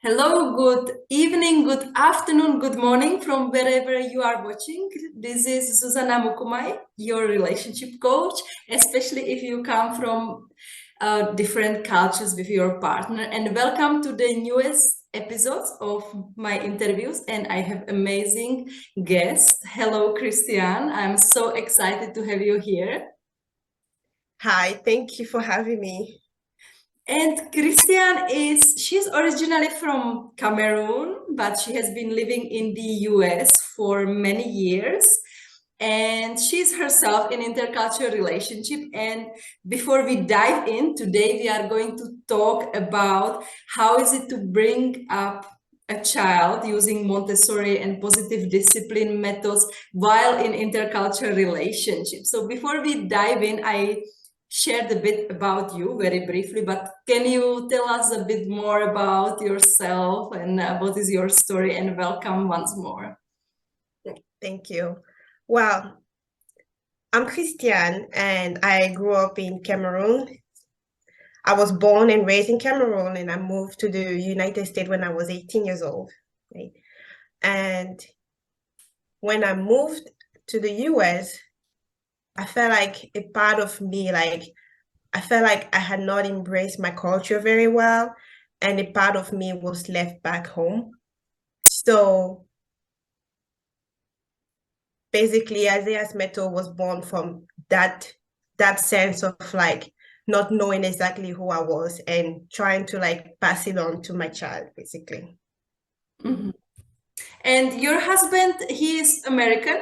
Hello, good evening, good afternoon, good morning from wherever you are watching. This is Susanna Mukumai, your relationship coach, especially if you come from different cultures with your partner. And welcome to the newest episodes of my interviews. And I have amazing guests. Hello, Christiane. I'm so excited to have you here. Hi, thank you for having me. And Christiane she's originally from Cameroon, but she has been living in the US for many years. And she's herself in intercultural relationship. And before we dive in, today we are going to talk about how is it to bring up a child using Montessori and positive discipline methods while in intercultural relationships. So before we dive in, I shared a bit about you very briefly, but can you tell us a bit more about yourself and what is your story? And welcome once more. Thank you. Well, I'm Christiane and I grew up in Cameroon. I was born and raised in Cameroon and I moved to the United States when I was 18 years old. Right? And when I moved to the US, I felt like a part of me, I felt like I had not embraced my culture very well, and a part of me was left back home. So basically, Isaiah's method was born from that sense of like not knowing exactly who I was and trying to like pass it on to my child, basically. Mhm. And your husband, he is American?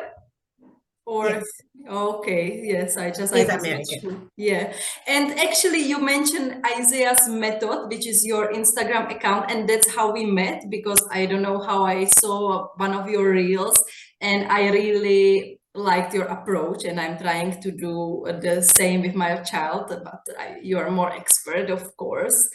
Or Yes, okay, yes, I he's was not American. sure. Yeah. And actually you mentioned Isaiah's method, which is your Instagram account, and that's how we met because I don't know how I saw one of your reels and I really liked your approach and I'm trying to do the same with my child, but you are more expert, of course.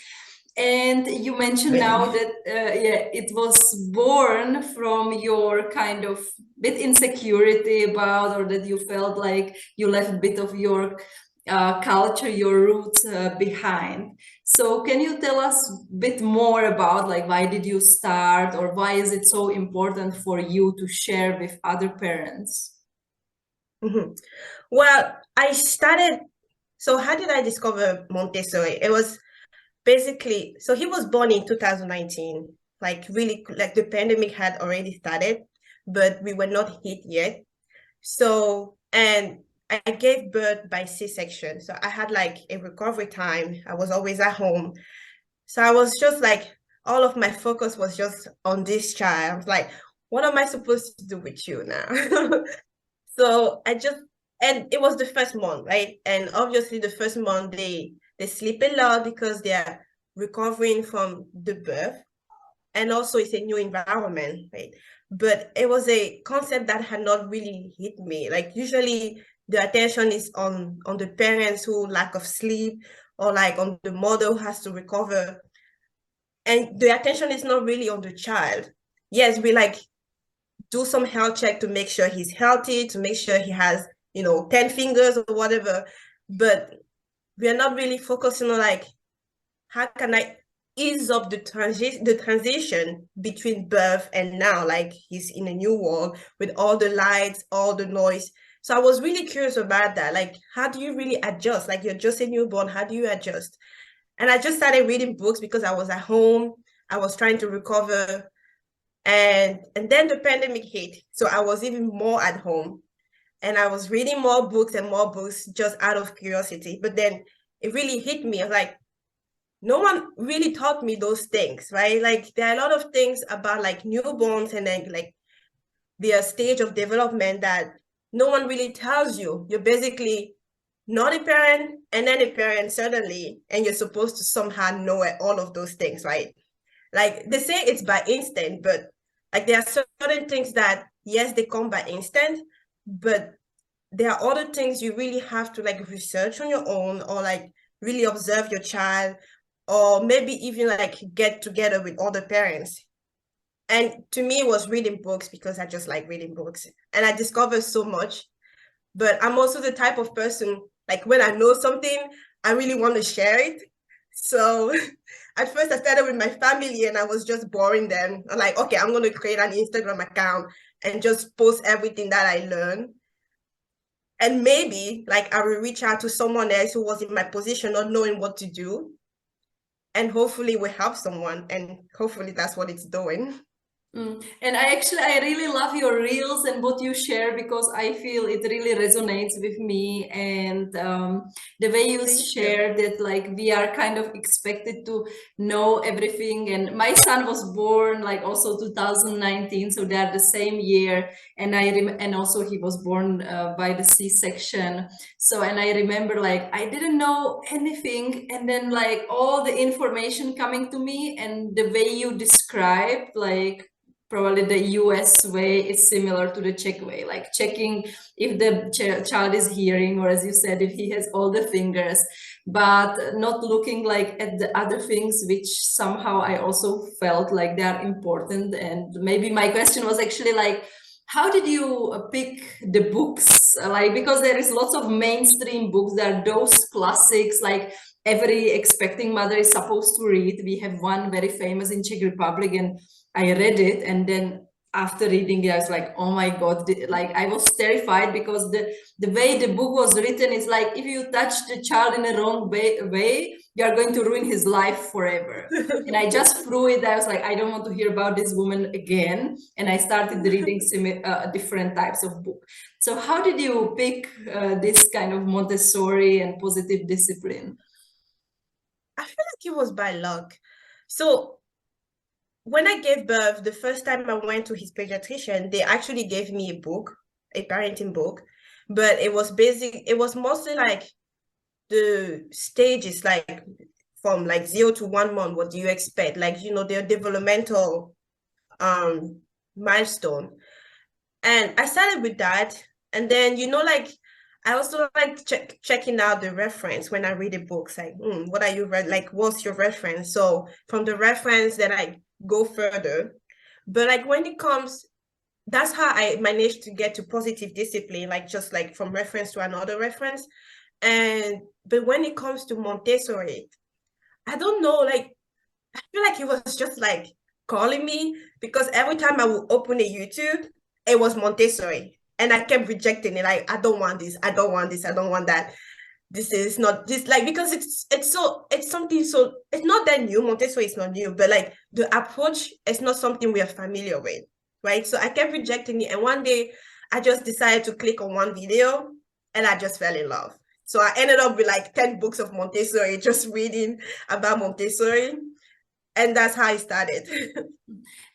And you mentioned now Really? that yeah, it was born from your kind of bit insecurity about, or that you felt like you left a bit of your culture, your roots behind. So can you tell us a bit more about like why did you start, or why is it so important for you to share with other parents? Mhm. Well, I started. So how did I discover Montessori? It was basically, so he was born in 2019, like really, like the pandemic had already started, but we were not hit yet. So, and I gave birth by C-section. So I had like a recovery time. I was always at home. So I was just like, all of my focus was just on this child. I was like, what am I supposed to do with you now? So I just, and it was the first month, right? And obviously the first month they sleep a lot because they're recovering from the birth. And also it's a new environment, right? But it was a concept that had not really hit me. Like usually the attention is on the parents who lack of sleep, or like on the mother who has to recover. And the attention is not really on the child. Yes, we like do some health check to make sure he's healthy, to make sure he has, 10 fingers or whatever. But we're not really focusing on like, how can I ease up the transition between birth and now? Like he's in a new world with all the lights, all the noise. So I was really curious about that. Like, how do you really adjust? Like you're just a newborn, how do you adjust? And I just started reading books because I was at home. I was trying to recover. And then the pandemic hit. So I was even more at home. And I was reading more books just out of curiosity. But then it really hit me. I was like, no one really taught me those things, right? Like there are a lot of things about like newborns and then like their stage of development that no one really tells you. You're basically not a parent and then a parent suddenly, and you're supposed to somehow know all of those things, right? Like they say it's by instinct, but like there are certain things that yes, they come by instinct, but there are other things you really have to like research on your own, or like really observe your child, or maybe even like get together with other parents. And to me, it was reading books because I just like reading books and I discovered so much. But I'm also the type of person, like when I know something, I really want to share it. So at first I started with my family and I was just boring them. I'm like, okay, I'm going to create an Instagram account and just post everything that I learned. And maybe like I will reach out to someone else who was in my position, not knowing what to do. And hopefully we help someone. And hopefully that's what it's doing. And I really love your reels and what you share, because I feel it really resonates with me. And the way you share that, like, we are kind of expected to know everything. And my son was born like also 2019, so they are the same year. And and also he was born by the C-section. So, and I remember like I didn't know anything, and then like all the information coming to me, and the way you described, like, probably the US way is similar to the Czech way, like checking if the child is hearing, or as you said, if he has all the fingers, but not looking like at the other things, which somehow I also felt like they are important. And maybe my question was actually like, how did you pick the books? Like, because there is lots of mainstream books, there are those classics like every expecting mother is supposed to read. We have one very famous in Czech Republic, and I read it, and then after reading it, I was like, oh my God, like I was terrified, because the way the book was written is like, if you touch the child in a wrong way, you are going to ruin his life forever. And I just threw it. I was like, I don't want to hear about this woman again. And I started reading different types of book. So how did you pick this kind of Montessori and positive discipline? I feel like it was by luck. So when I gave birth, the first time I went to his pediatrician, they actually gave me a book, a parenting book, but it was mostly like the stages, like from like 0 to 1 month, what do you expect? Like, their developmental milestone. And I started with that. And then, like, I also like checking out the reference when I read the books. Like, what are you read? Like, what's your reference? So from the reference, then I go further. But like when it comes, that's how I managed to get to positive discipline, like just like from reference to another reference. But when it comes to Montessori, I don't know, like I feel like it was just like calling me, because every time I would open a YouTube, it was Montessori. And I kept rejecting it. Like, I don't want this. I don't want this. I don't want that. This is not this, like, because it's something, so it's not that new. Montessori is not new, but like the approach is not something we are familiar with, right? So I kept rejecting it. And one day I just decided to click on one video and I just fell in love. So I ended up with like 10 books of Montessori, just reading about Montessori. And that's how I started.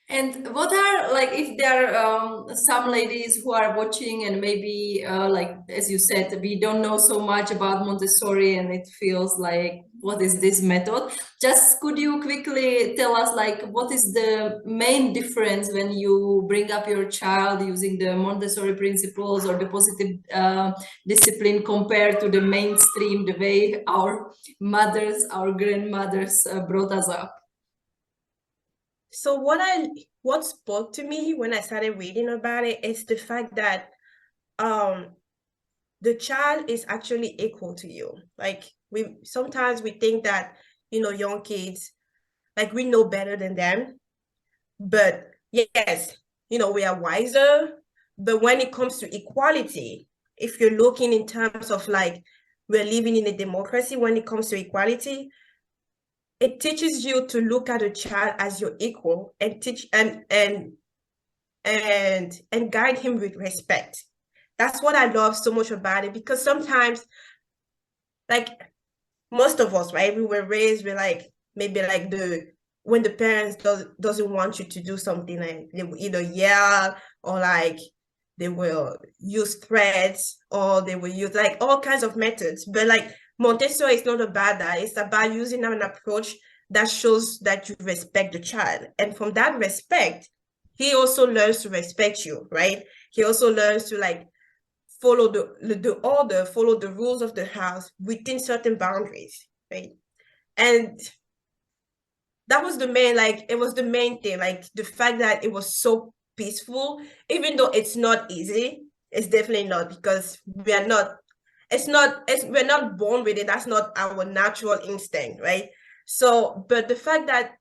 And what are, like, if there are some ladies who are watching, and maybe like as you said, we don't know so much about Montessori, and it feels like, what is this method? Just could you quickly tell us, like, what is the main difference when you bring up your child using the Montessori principles or the positive discipline, compared to the mainstream, the way our mothers, our grandmothers brought us up? So what spoke to me when I started reading about it is the fact that the child is actually equal to you. Like sometimes we think that, young kids, like we know better than them. But yes, we are wiser. But when it comes to equality, if you're looking in terms of like we're living in a democracy, when it comes to equality, it teaches you to look at a child as your equal and teach and guide him with respect. That's what I love so much about it, because sometimes, like most of us, right, we were raised with like maybe like when the parents doesn't want you to do something, like they will either yell, or like they will use threats, or they will use like all kinds of methods. But like Montessori is not about that. It's about using an approach that shows that you respect the child. And from that respect, he also learns to respect you, right? He also learns to like follow the order, follow the rules of the house within certain boundaries, right? And that was it was the main thing, like the fact that it was so peaceful, even though it's not easy. It's definitely not, because we're not born with it. That's not our natural instinct, right? So, but the fact that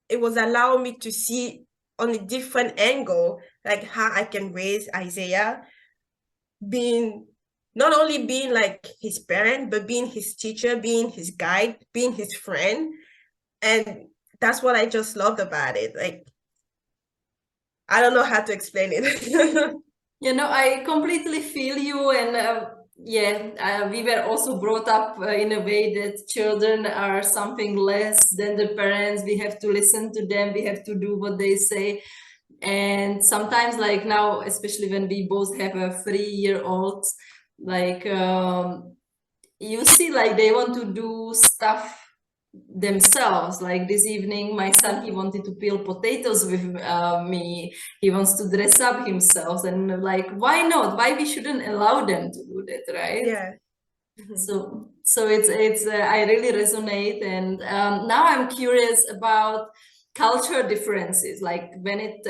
it was allowing me to see on a different angle, like how I can raise Isaiah, being not only being like his parent, but being his teacher, being his guide, being his friend. And that's what I just loved about it. Like, I don't know how to explain it. I completely feel you. And we were also brought up in a way that children are something less than the parents. We have to listen to them. We have to do what they say. And sometimes, like now, especially when we both have a 3-year-old, like you see, like they want to do stuff themselves. Like this evening, my son, he wanted to peel potatoes with me. He wants to dress up himself, and like, why not? Why we shouldn't allow them to do that, right? Yeah. So it's I really resonate. And now I'm curious about cultural differences, like when it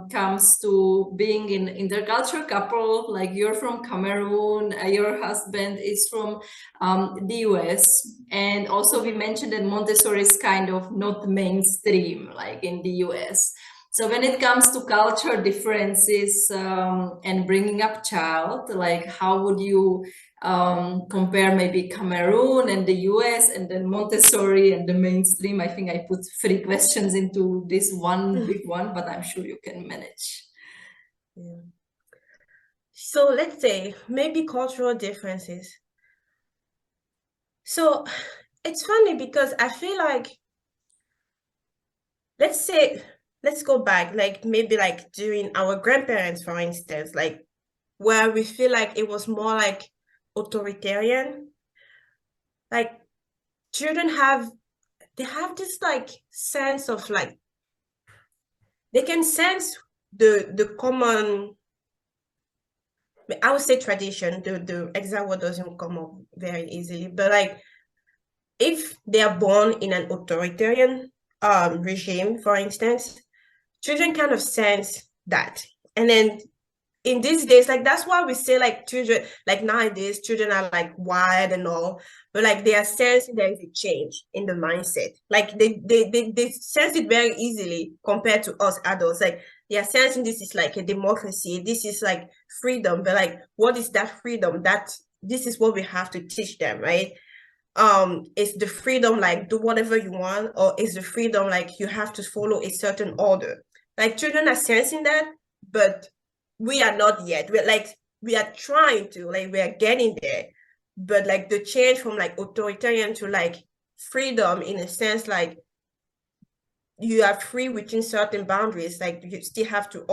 comes to being in intercultural couple. Like you're from Cameroon, your husband is from the US, and also we mentioned that Montessori is kind of not mainstream like in the US. So when it comes to cultural differences and bringing up child, like how would you compare maybe Cameroon and the US, and then Montessori and the mainstream? I think I put 3 questions into this one big one, but I'm sure you can manage. Yeah. So let's say maybe cultural differences. So it's funny because I feel like, let's go back, like maybe like during our grandparents, for instance, like where we feel like it was more like authoritarian. Like children they have this like sense of like, they can sense the common, I would say tradition, the exact word doesn't come up very easily, but like if they are born in an authoritarian regime, for instance, children kind of sense that. And then in these days, like that's why we say like children, like nowadays, children are like wired and all, but like they are sensing there is a change in the mindset. Like they sense it very easily compared to us adults. Like they are sensing this is like a democracy, this is like freedom, but like what is that freedom? That this is what we have to teach them, right? Is the freedom like do whatever you want, or is the freedom like you have to follow a certain order? Like children are sensing that, but we are not yet. We are trying to, like we are getting there, but like the change from like authoritarian to like freedom, in a sense, like you are free within certain boundaries, like you still have to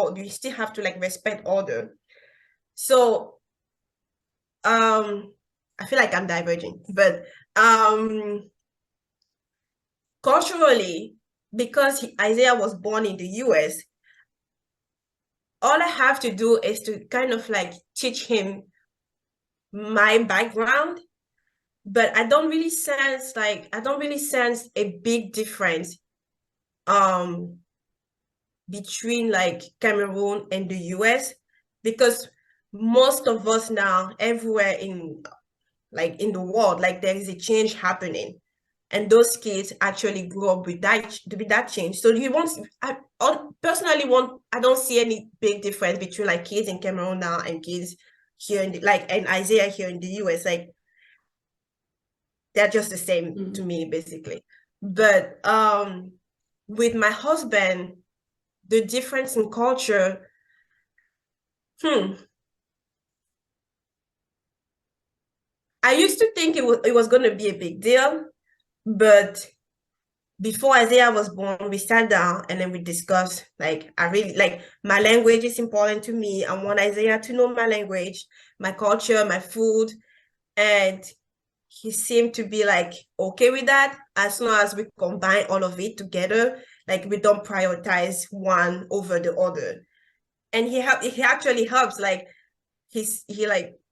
like respect order. So I feel like I'm diverging, but culturally, because Isaiah was born in the US, all I have to do is to kind of like teach him my background, but I don't really sense a big difference between like Cameroon and the US, because most of us now everywhere in the world, like there is a change happening, and those kids actually grow up with that change. So I personally I don't see any big difference between like kids in Cameroon now and kids here and Isaiah here in the US. Like they're just the same to me, basically. But with my husband, the difference in culture, I used to think it was going to be a big deal, but before Isaiah was born, we sat down and then we discussed, like, I really, like, my language is important to me. I want Isaiah to know my language, my culture, my food. And he seemed to be, like, okay with that, as long as we combine all of it together. Like, we don't prioritize one over the other. And he actually helps. Like,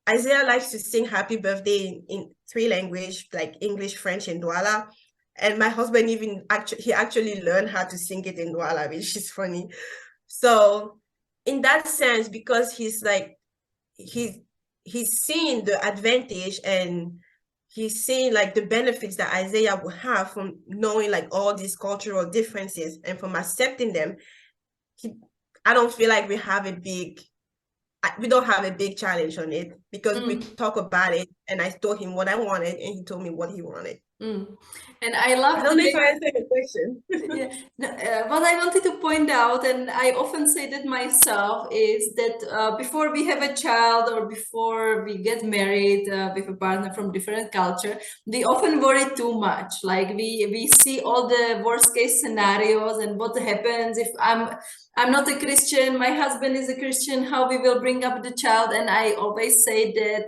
Isaiah likes to sing happy birthday in 3 languages, like English, French, and Douala. And my husband actually learned how to sing it in Douala, which is funny. So in that sense, because he's seeing the advantage, and he's seeing like the benefits that Isaiah will have from knowing like all these cultural differences and from accepting them. I don't feel like we don't have a big challenge on it, because we talk about it and I told him what I wanted and he told me what he wanted. And I love I don't know if I answered the question. Yeah. What I wanted to point out, and I often say that myself, is that before we have a child or before we get married with a partner from different culture, we often worry too much. Like we see all the worst case scenarios and what happens if I'm not a Christian, my husband is a Christian, how we will bring up the child. And I always say that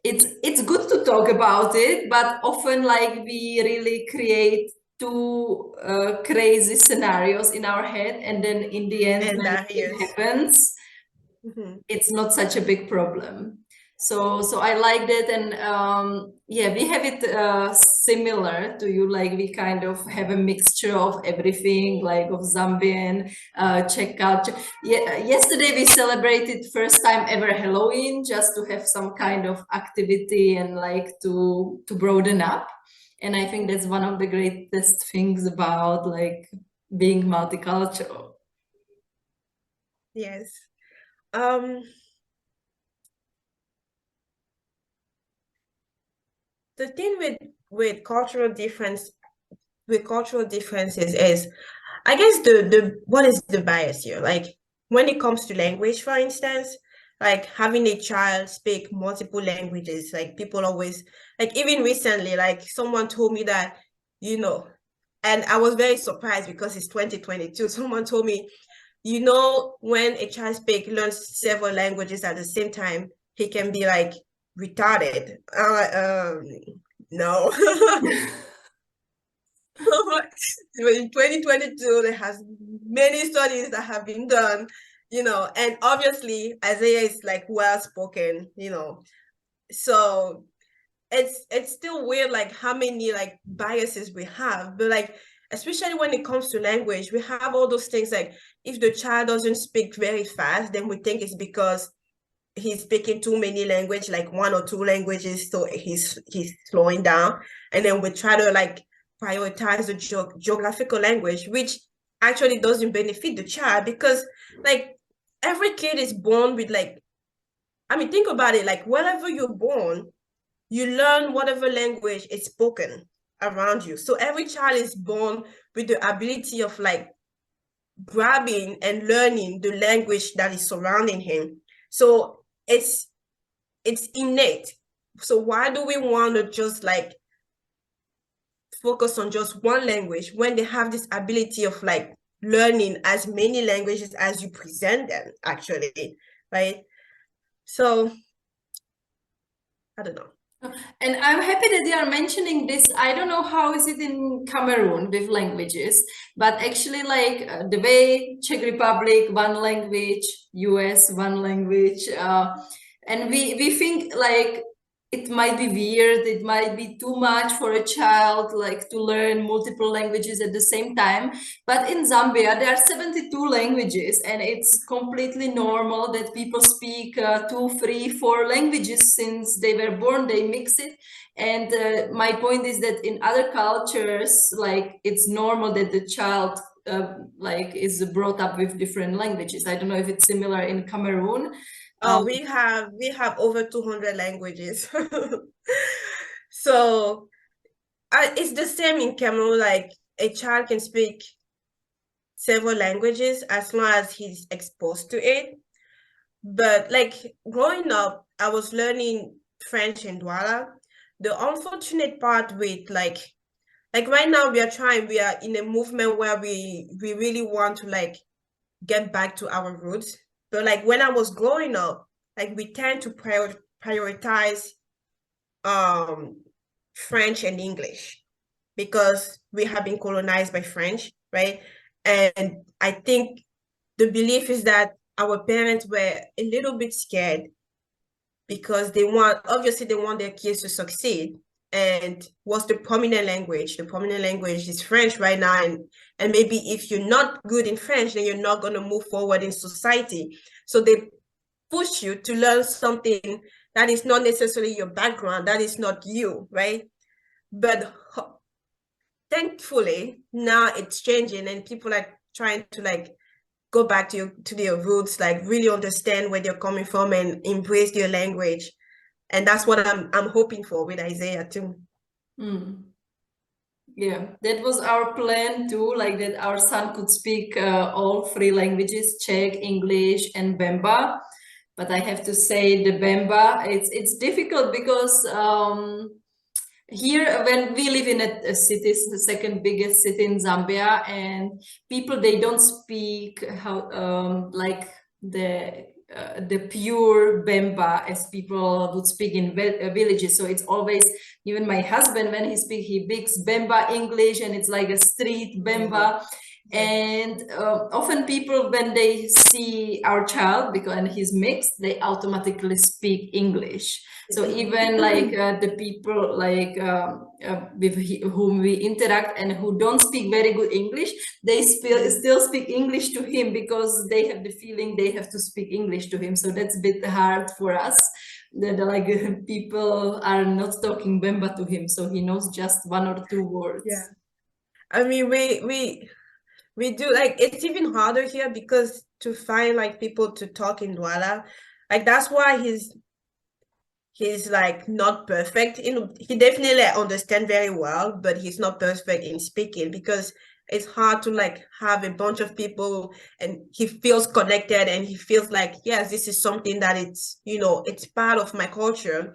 it's good to talk about it, but often like we really create two crazy scenarios in our head, and then in the end And when it happens, it's not such a big problem. So I like that. And yeah, we have it similar to you. Like we kind of have a mixture of everything, like of Zambian, Czech culture. Yeah, yesterday we celebrated first time ever Halloween, just to have some kind of activity and like to broaden up. And I think that's one of the greatest things about like being multicultural. Yes. The thing with cultural differences is, I guess the what is the bias here? Like when it comes to language, for instance, like having a child speak multiple languages, like people always, like even recently, like someone told me that, and I was very surprised because it's 2022. Someone told me, when a child learns several languages at the same time, he can be like retarded. I'm like, no. In 2022, there has many studies that have been done, and obviously Isaiah is like well spoken, so it's still weird like how many like biases we have. But like especially when it comes to language, we have all those things like if the child doesn't speak very fast, then we think it's because he's speaking too many languages, like one or two languages, so he's slowing down. And then we try to like prioritize the geographical language, which actually doesn't benefit the child, because like every kid is born with like, I mean, think about it, like wherever you're born, you learn whatever language is spoken around you. So every child is born with the ability of like grabbing and learning the language that is surrounding him. So it's innate. So why do we want to just like focus on just one language when they have this ability of like learning as many languages as you present them, actually, right? So I don't know. And I'm happy that you are mentioning this. I don't know how is it in Cameroon with languages, but actually like the way Czech Republic, one language, US, one language. And we think like it might be weird, it might be too much for a child like to learn multiple languages at the same time. But in Zambia, there are 72 languages, and it's completely normal that people speak 2, 3, 4 languages since they were born, they mix it. And my point is that in other cultures, like it's normal that the child like is brought up with different languages. I don't know if it's similar in Cameroon. We have over 200 languages. So it's the same in Cameroon. Like a child can speak several languages as long as he's exposed to it. But like growing up, I was learning French in Douala. The unfortunate part with like right now we are in a movement where we really want to like get back to our roots. But like when I was growing up, like we tend to prioritize French and English because we have been colonized by French, right? And I think the belief is that our parents were a little bit scared because obviously they want their kids to succeed. And what's the prominent language? The prominent language is French right now. And maybe if you're not good in French, then you're not going to move forward in society. So they push you to learn something that is not necessarily your background, that is not you, right? But thankfully now it's changing and people are trying to like go back to their roots, like really understand where they're coming from and embrace their language. And that's what I'm hoping for with Isaiah too. Yeah, that was our plan too, like that our son could speak all three languages, Czech, English, and Bemba. But I have to say the Bemba, it's difficult because here when we live in a city, it's the second biggest city in Zambia, and people, they don't speak how like the pure Bemba as people would speak in villages. So it's always, even my husband, when he speaks, he speaks Bemba English, and it's like a street Bemba. And often people, when they see our child, because and he's mixed, they automatically speak English. So even like the people like with whom we interact and who don't speak very good English, they still speak English to him because they have the feeling they have to speak English to him. So that's a bit hard for us. That like people are not talking Bemba to him, so he knows just one or two words. Yeah, I mean we do, like, it's even harder here because to find like people to talk in Douala, like that's why he's like not perfect. You know, he definitely understand very well, but he's not perfect in speaking because it's hard to like have a bunch of people and he feels connected and he feels like, yes, this is something that it's, you know, it's part of my culture.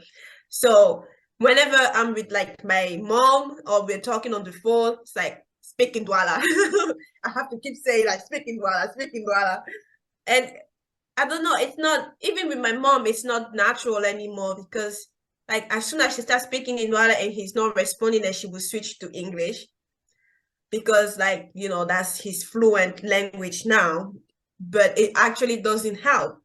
So whenever I'm with like my mom or we're talking on the phone, it's like speaking Douala. I have to keep saying like speaking Douala. And I don't know, it's not, even with my mom, it's not natural anymore because like as soon as she starts speaking in Douala and he's not responding, then she will switch to English because like, you know, that's his fluent language now, but it actually doesn't help.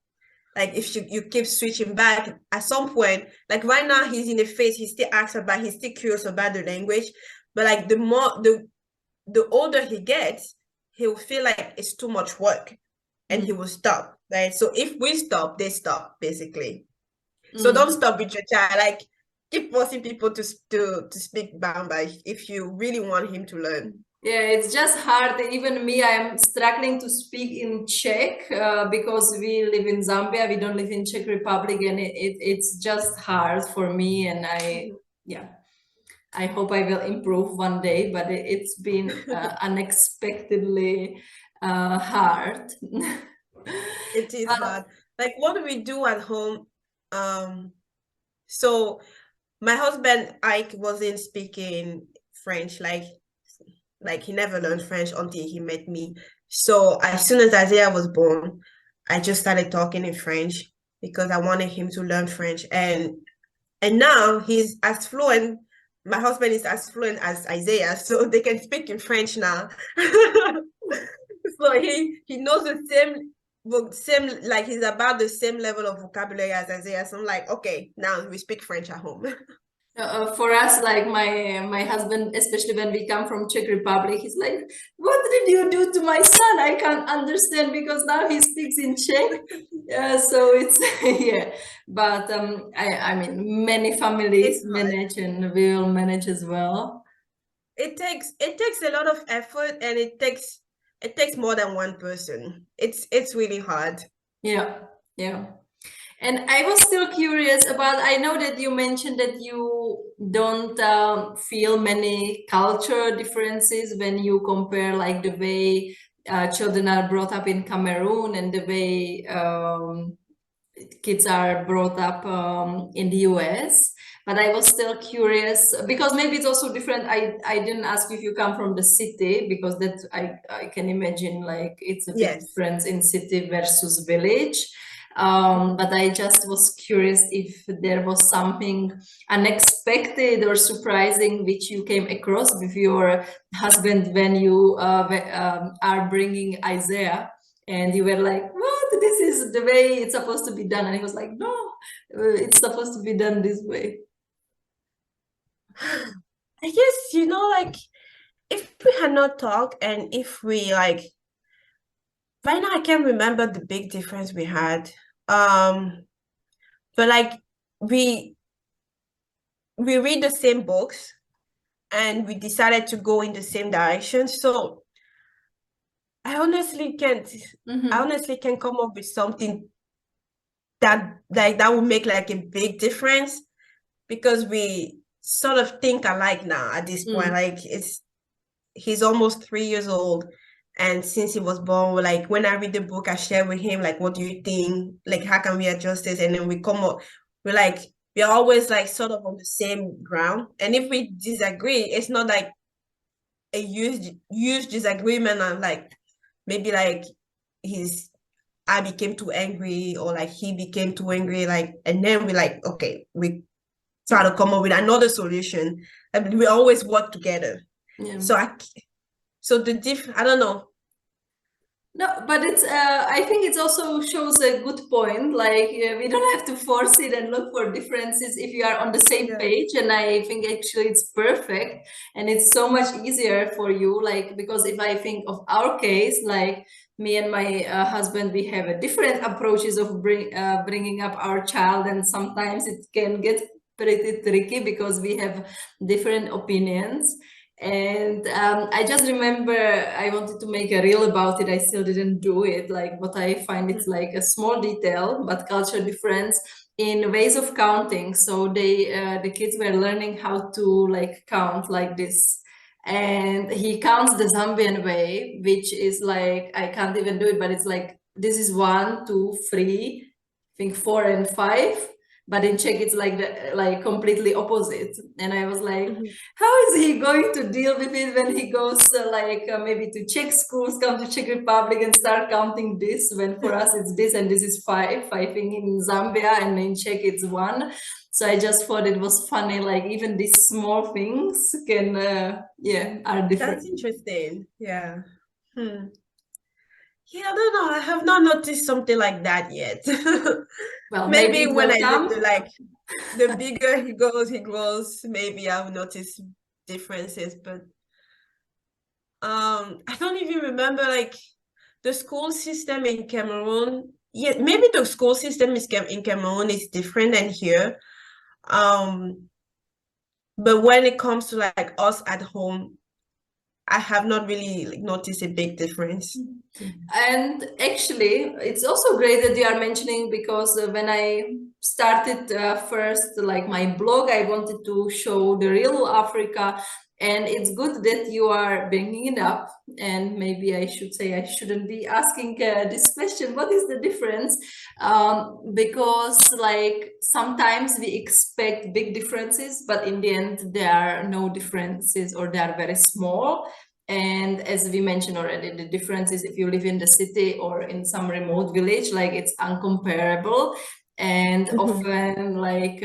Like if you keep switching back, at some point, like right now he's in the phase, he still asks about, he's still curious about the language, but like the older he gets, he'll feel like it's too much work and he will stop, right? So if we stop, they stop, basically. So don't stop with your child. Like keep forcing people to speak Bamba if you really want him to learn. Yeah, it's just hard. Even me, I am struggling to speak in Czech because we live in Zambia. We don't live in Czech Republic, and it's just hard for me. And yeah, I hope I will improve one day. But it's been unexpectedly hard. It is hard. Like what do we do at home? So my husband Ike wasn't speaking French, like he never learned French until he met me. So as soon as Isaiah was born, I just started talking in French because I wanted him to learn French. And now he's as fluent. My husband is as fluent as Isaiah, so they can speak in French now. So he knows the same, like he's about the same level of vocabulary as Isaiah. So I'm like, okay, now we speak French at home. For us, like my husband, especially when we come from Czech Republic, he's like, "What did you do to my son? I can't understand because now he speaks in Czech." So it's yeah, but I mean, many families manage, and we will manage as well. It takes a lot of effort, and it takes more than one person. It's really hard. Yeah, yeah. And I was still curious about, I know that you mentioned that you don't feel many cultural differences when you compare like the way children are brought up in Cameroon and the way kids are brought up in the US. But I was still curious because maybe it's also different. I didn't ask if you come from the city because that I can imagine like it's a big difference in city versus village. But I just was curious if there was something unexpected or surprising which you came across with your husband when you are bringing Isaiah, and you were like, what? This is the way it's supposed to be done. And he was like, no, it's supposed to be done this way. I guess, you know, like if we had not talked and if we like right now I can't remember the big difference we had. But like we read the same books and we decided to go in the same direction. So I honestly can't come up with something that would make like a big difference, because we sort of think alike now at this point. Like he's almost 3 years old, and since he was born, like when I read the book, I share with him like, what do you think? Like, how can we adjust this? And then we come up, we're always like sort of on the same ground. And if we disagree, it's not like a huge disagreement, and like maybe like I became too angry, or like he became too angry, like, and then we like, okay, we try to come up with another solution. And we always work together. Yeah. So I don't know. No, but it's I think it also shows a good point. Like we don't have to force it and look for differences if you are on the same page. And I think actually it's perfect, and it's so much easier for you. Like, because if I think of our case, like me and my husband, we have a different approaches of bringing up our child, and sometimes it can get pretty tricky because we have different opinions. And I just remember I wanted to make a reel about it. I still didn't do it. Like, what I find, it's like a small detail, but culture difference in ways of counting. So the kids were learning how to like count like this. And he counts the Zambian way, which is like, I can't even do it, but it's like, this is 1, 2, 3, I think 4 and 5. But in Czech, it's like completely opposite. And I was like, how is he going to deal with it when he goes maybe to Czech schools, come to Czech Republic and start counting this, when for us it's this and this is 5. I think in Zambia and in Czech it's 1. So I just thought it was funny, like even these small things can, are different. That's interesting. Yeah. Yeah, I don't know. I have not noticed something like that yet. Well, maybe when I come. do the bigger he grows, maybe I'll notice differences. But I don't even remember like the school system in Cameroon. Yeah, maybe the school system in Cameroon is different than here. But when it comes to like us at home, I have not really like noticed a big difference. And actually, it's also great that you are mentioning, because when I started first, like my blog, I wanted to show the real Africa. And it's good that you are bringing it up. And maybe I should say I shouldn't be asking this question. What is the difference? Because like sometimes we expect big differences, but in the end, there are no differences, or they are very small. And as we mentioned already, the difference is if you live in the city or in some remote village, like it's uncomparable. And often, like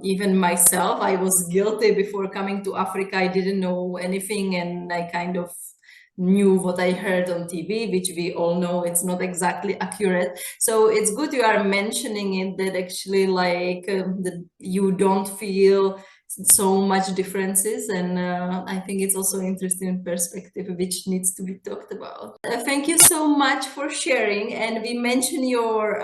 even myself, I was guilty before coming to Africa. I didn't know anything, and I kind of knew what I heard on TV, which we all know it's not exactly accurate. So it's good you are mentioning it, that actually like that you don't feel so much differences. And I think it's also interesting perspective which needs to be talked about. Thank you so much for sharing. And we mentioned your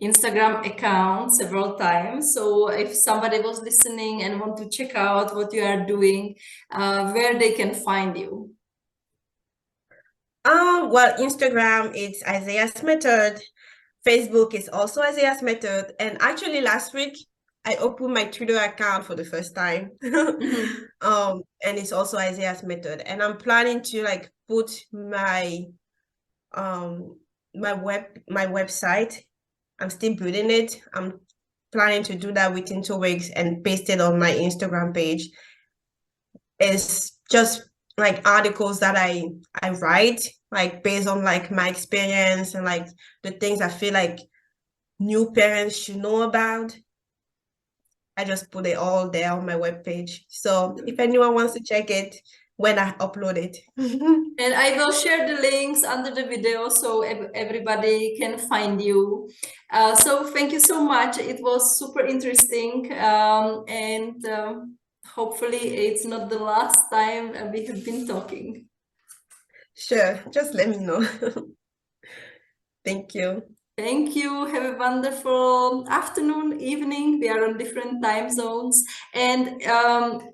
Instagram account several times. So if somebody was listening and want to check out what you are doing, where they can find you. Well, Instagram it's Isaiah's Method. Facebook is also Isaiah's Method. And actually last week I opened my Twitter account for the first time. And it's also Isaiah's Method. And I'm planning to like put my website. I'm still building it. I'm planning to do that within 2 weeks and paste it on my Instagram page. It's just like articles that I write, like based on like my experience and like the things I feel like new parents should know about. I just put it all there on my webpage. So if anyone wants to check it when I upload it. And I will share the links under the video so everybody can find you. So thank you so much. It was super interesting. And hopefully it's not the last time we have been talking. Sure, just let me know. Thank you. Thank you. Have a wonderful afternoon, evening. We are on different time zones. And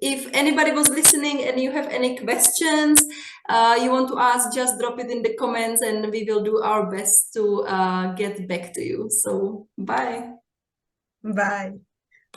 if anybody was listening and you have any questions you want to ask, just drop it in the comments and we will do our best to get back to you. So bye. Bye.